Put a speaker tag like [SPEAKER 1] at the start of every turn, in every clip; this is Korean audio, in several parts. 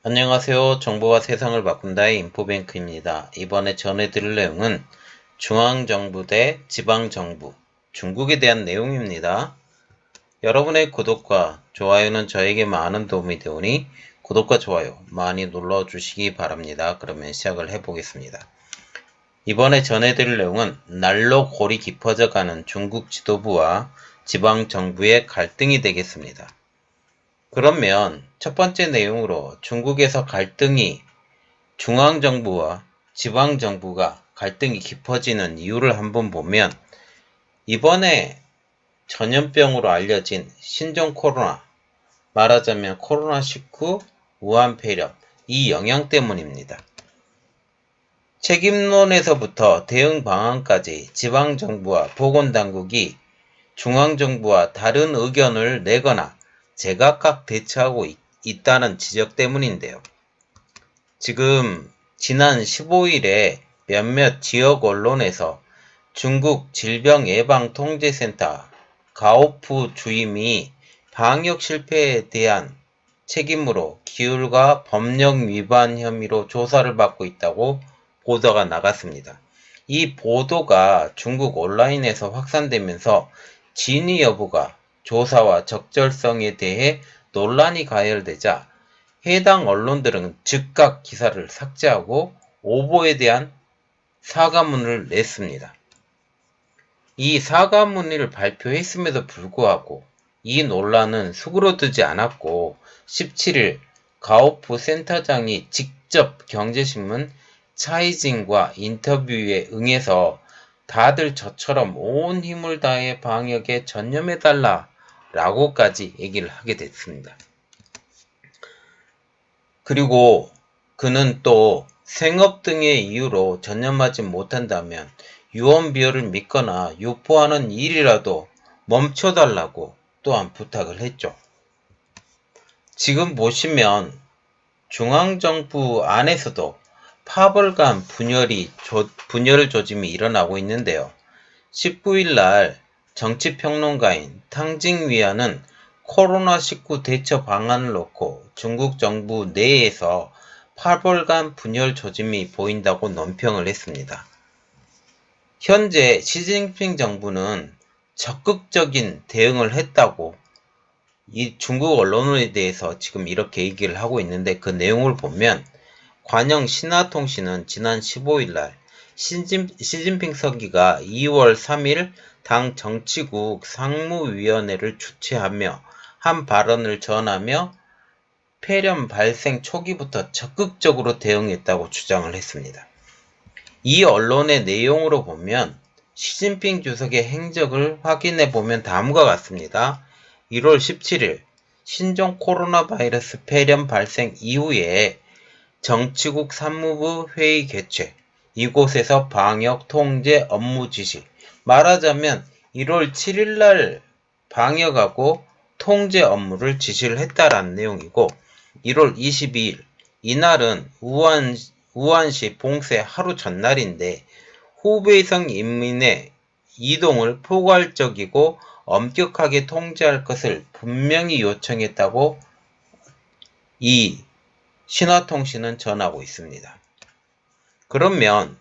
[SPEAKER 1] 안녕하세요. 정보가 세상을 바꾼다의 인포뱅크입니다. 이번에 전해드릴 내용은 중앙정부 대 지방정부, 중국에 대한 내용입니다. 여러분의 구독과 좋아요는 저에게 많은 도움이 되오니 구독과 좋아요 많이 눌러주시기 바랍니다. 그러면 시작을 해보겠습니다. 이번에 전해드릴 내용은 날로 골이 깊어져 가는 중국 지도부와 지방정부의 갈등이 되겠습니다. 그러면 첫 번째 내용으로 중국에서 중앙정부와 지방정부가 갈등이 깊어지는 이유를 한번 보면 이번에 전염병으로 알려진 신종 코로나, 말하자면 코로나19, 우한폐렴, 이 영향 때문입니다. 책임론에서부터 대응 방안까지 지방정부와 보건당국이 중앙정부와 다른 의견을 내거나 제각각 대처하고 있다는 지적 때문인데요. 지금 지난 15일에 몇몇 지역 언론에서 중국 질병예방통제센터 가오프 주임이 방역 실패에 대한 책임으로 기율과 법령 위반 혐의로 조사를 받고 있다고 보도가 나갔습니다. 이 보도가 중국 온라인에서 확산되면서 진위 여부가 조사와 적절성에 대해 논란이 가열되자 해당 언론들은 즉각 기사를 삭제하고 오보에 대한 사과문을 냈습니다. 이 사과문을 발표했음에도 불구하고 이 논란은 수그러들지 않았고 17일 가오프 센터장이 직접 경제신문 차이징과 인터뷰에 응해서 다들 저처럼 온 힘을 다해 방역에 전념해달라 라고까지 얘기를 하게 됐습니다. 그리고 그는 또 생업 등의 이유로 전념하지 못한다면 유언비어를 믿거나 유포하는 일이라도 멈춰달라고 또한 부탁을 했죠. 지금 보시면 중앙정부 안에서도 파벌 간 분열 조짐이 일어나고 있는데요. 19일 날 정치평론가인 탕징위안은 코로나19 대처 방안을 놓고 중국 정부 내에서 파벌 간 분열 조짐이 보인다고 논평을 했습니다. 현재 시진핑 정부는 적극적인 대응을 했다고 이 중국 언론에 대해서 지금 이렇게 얘기를 하고 있는데 그 내용을 보면 관영 신화통신은 지난 15일 날 시진핑 서기가 2월 3일 당 정치국 상무위원회를 주최하며 한 발언을 전하며 폐렴 발생 초기부터 적극적으로 대응했다고 주장을 했습니다. 이 언론의 내용으로 보면 시진핑 주석의 행적을 확인해 보면 다음과 같습니다. 1월 17일 신종 코로나 바이러스 폐렴 발생 이후에 정치국 산무부 회의 개최, 이곳에서 방역 통제 업무 지시, 말하자면 1월 7일날 방역하고 통제 업무를 지시를 했다라는 내용이고 1월 22일 이날은 우한시 봉쇄 하루 전날인데 후베이성 인민의 이동을 포괄적이고 엄격하게 통제할 것을 분명히 요청했다고 이 신화통신은 전하고 있습니다. 그러면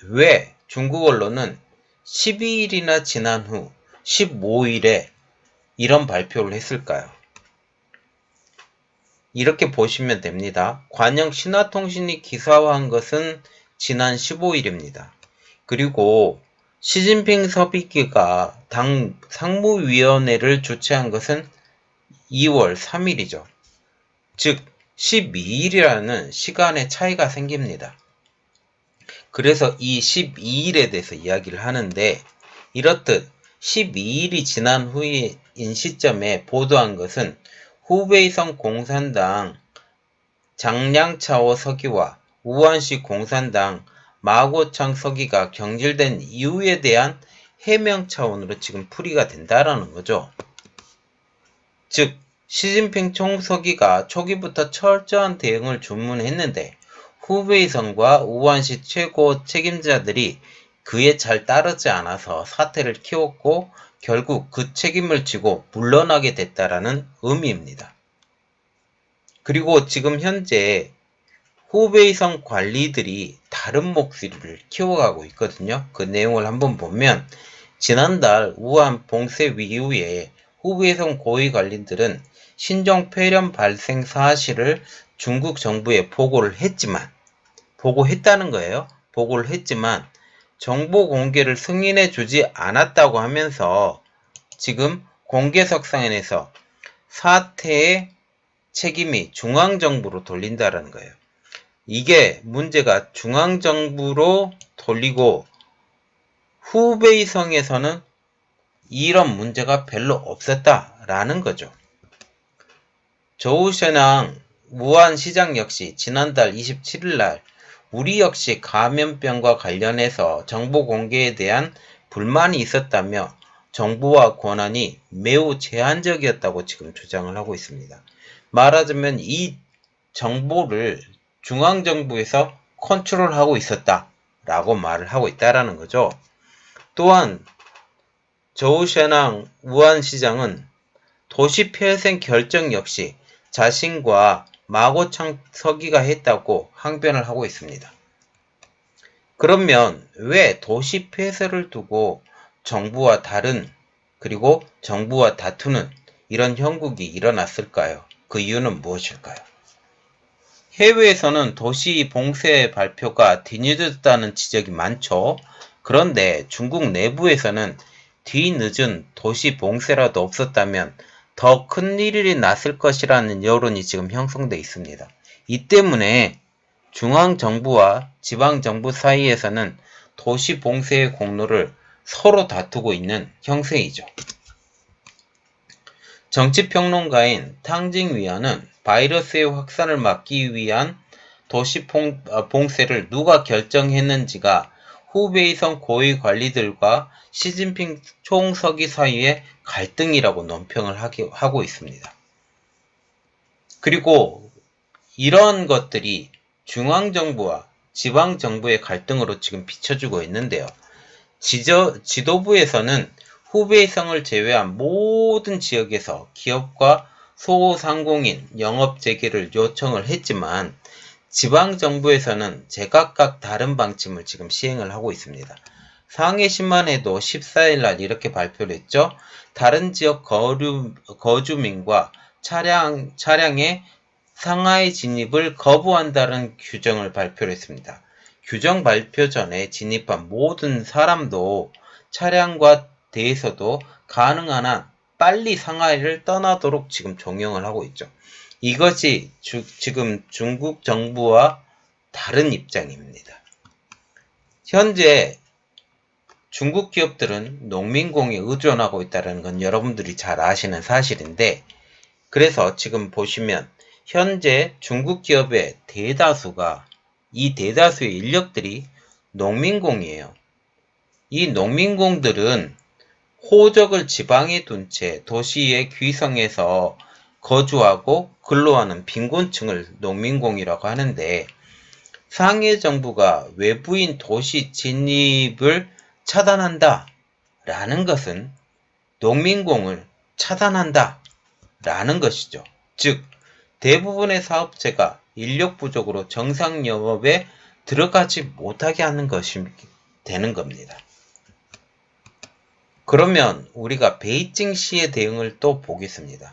[SPEAKER 1] 왜 중국 언론은 12일이나 지난 후 15일에 이런 발표를 했을까요? 이렇게 보시면 됩니다. 관영 신화통신이 기사화한 것은 지난 15일입니다. 그리고 시진핑 서비기가 당 상무위원회를 주최한 것은 2월 3일이죠. 즉 12일이라는 시간의 차이가 생깁니다. 그래서 이 12일에 대해서 이야기를 하는데 이렇듯 12일이 지난 후인 시점에 보도한 것은 후베이성 공산당 장량차오 서기와 우한시 공산당 마고창 서기가 경질된 이유에 대한 해명 차원으로 지금 풀이가 된다라는 거죠. 즉 시진핑 총서기가 초기부터 철저한 대응을 주문했는데 후베이성과 우한시 최고 책임자들이 그에 잘 따르지 않아서 사태를 키웠고 결국 그 책임을 지고 물러나게 됐다라는 의미입니다. 그리고 지금 현재 후베이성 관리들이 다른 목소리를 키워가고 있거든요. 그 내용을 한번 보면 지난달 우한 봉쇄 이후에 후베이성 고위 관리들은 신종 폐렴 발생 사실을 중국 정부에 보고했다는 거예요. 보고를 했지만 정보 공개를 승인해 주지 않았다고 하면서 지금 공개석상에서 사태의 책임이 중앙정부로 돌린다는 거예요. 이게 문제가 중앙정부로 돌리고 후베이성에서는 이런 문제가 별로 없었다라는 거죠. 저우셔낭 무안시장 역시 지난달 27일 날 우리 역시 감염병과 관련해서 정보 공개에 대한 불만이 있었다며 정부와 권한이 매우 제한적이었다고 지금 주장을 하고 있습니다. 말하자면 이 정보를 중앙정부에서 컨트롤하고 있었다라고 말을 하고 있다라는 거죠. 또한 저우셔낭 우안시장은 도시 폐쇄 결정 역시 자신과 마고창 서기가 했다고 항변을 하고 있습니다. 그러면 왜 도시 폐쇄를 두고 그리고 정부와 다투는 이런 형국이 일어났을까요? 그 이유는 무엇일까요? 해외에서는 도시 봉쇄 발표가 뒤늦었다는 지적이 많죠. 그런데 중국 내부에서는 뒤늦은 도시 봉쇄라도 없었다면 더 큰 일이 났을 것이라는 여론이 지금 형성되어 있습니다. 이 때문에 중앙정부와 지방정부 사이에서는 도시 봉쇄의 공로를 서로 다투고 있는 형세이죠. 정치평론가인 탕징위안은 바이러스의 확산을 막기 위한 도시 봉쇄를 누가 결정했는지가 후베이성 고위 관리들과 시진핑 총서기 사이의 갈등이라고 논평을 하고 있습니다. 그리고 이런 것들이 중앙정부와 지방정부의 갈등으로 지금 비춰지고 있는데요. 지도부에서는 후베이성을 제외한 모든 지역에서 기업과 소상공인 영업 재개를 요청을 했지만 지방정부에서는 제각각 다른 방침을 지금 시행을 하고 있습니다. 상해시만 해도 14일 날 이렇게 발표를 했죠. 다른 지역 거주민과 차량의 상하이 진입을 거부한다는 규정을 발표를 했습니다. 규정 발표 전에 진입한 모든 사람도 차량과 대해서도 가능한 한 빨리 상하이를 떠나도록 지금 종용을 하고 있죠. 이것이 지금 중국 정부와 다른 입장입니다. 현재 중국 기업들은 농민공에 의존하고 있다는 건 여러분들이 잘 아시는 사실인데, 그래서 지금 보시면 현재 중국 기업의 이 대다수의 인력들이 농민공이에요. 이 농민공들은 호적을 지방에 둔 채 도시의 귀성에서 거주하고 근로하는 빈곤층을 농민공이라고 하는데, 상해 정부가 외부인 도시 진입을 차단한다 라는 것은 농민공을 차단한다 라는 것이죠. 즉 대부분의 사업체가 인력 부족으로 정상 영업에 들어가지 못하게 하는 것이 되는 겁니다. 그러면 우리가 베이징시의 대응을 또 보겠습니다.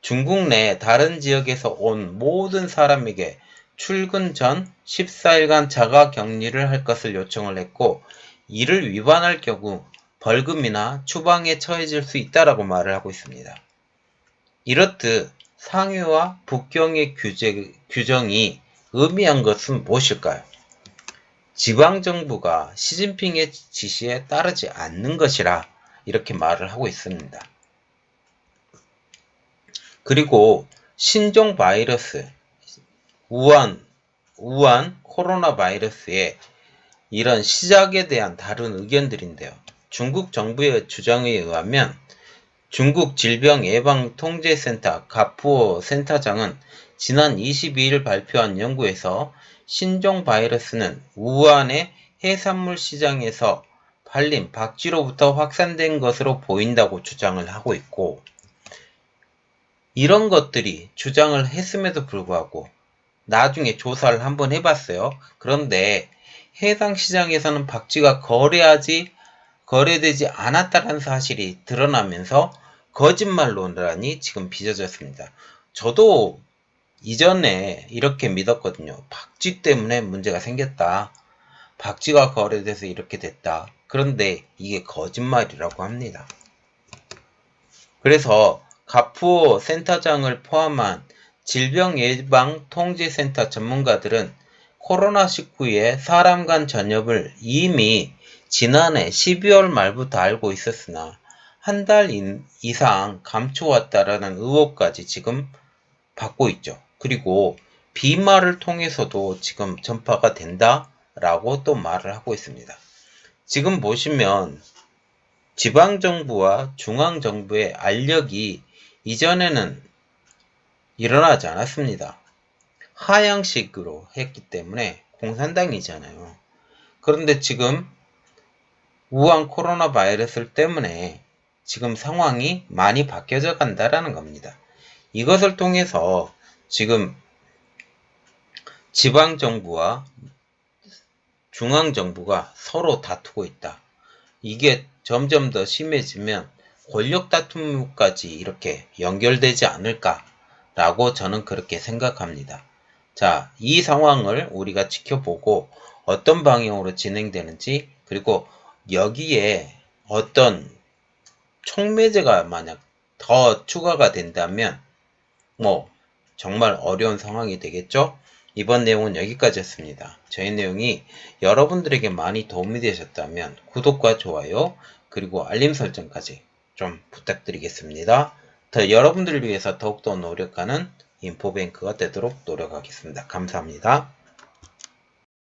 [SPEAKER 1] 중국 내 다른 지역에서 온 모든 사람에게 출근 전 14일간 자가 격리를 할 것을 요청을 했고, 이를 위반할 경우 벌금이나 추방에 처해질 수 있다라고 말을 하고 있습니다. 이렇듯 상해와 북경의 규정이 의미한 것은 무엇일까요? 지방정부가 시진핑의 지시에 따르지 않는 것이라 이렇게 말을 하고 있습니다. 그리고 신종 바이러스, 우한 코로나 바이러스의 이런 시작에 대한 다른 의견들인데요. 중국 정부의 주장에 의하면 중국 질병예방통제센터 가푸어 센터장은 지난 22일 발표한 연구에서 신종 바이러스는 우한의 해산물 시장에서 팔린 박쥐로부터 확산된 것으로 보인다고 주장을 하고 있고, 이런 것들이 주장을 했음에도 불구하고 나중에 조사를 한번 해봤어요. 그런데 해당 시장에서는 박쥐가 거래되지 않았다는 사실이 드러나면서 거짓말 논란이 지금 빚어졌습니다. 저도 이전에 이렇게 믿었거든요. 박쥐 때문에 문제가 생겼다. 박쥐가 거래돼서 이렇게 됐다. 그런데 이게 거짓말이라고 합니다. 그래서 가푸오 센터장을 포함한 질병예방통제센터 전문가들은 코로나19의 사람 간 전염을 이미 지난해 12월 말부터 알고 있었으나 한 달 이상 감춰왔다라는 의혹까지 지금 받고 있죠. 그리고 비말을 통해서도 지금 전파가 된다라고 또 말을 하고 있습니다. 지금 보시면 지방정부와 중앙정부의 알력이 이전에는 일어나지 않았습니다. 하향식으로 했기 때문에 공산당이잖아요. 그런데 지금 우한 코로나 바이러스 때문에 지금 상황이 많이 바뀌어져 간다라는 겁니다. 이것을 통해서 지금 지방정부와 중앙정부가 서로 다투고 있다. 이게 점점 더 심해지면 권력 다툼까지 이렇게 연결되지 않을까라고 저는 그렇게 생각합니다. 자, 이 상황을 우리가 지켜보고 어떤 방향으로 진행되는지, 그리고 여기에 어떤 촉매제가 만약 더 추가가 된다면 정말 어려운 상황이 되겠죠? 이번 내용은 여기까지였습니다. 저희 내용이 여러분들에게 많이 도움이 되셨다면 구독과 좋아요 그리고 알림 설정까지 좀 부탁드리겠습니다. 여러분들을 위해서 더욱더 노력하는 인포뱅크가 되도록 노력하겠습니다. 감사합니다.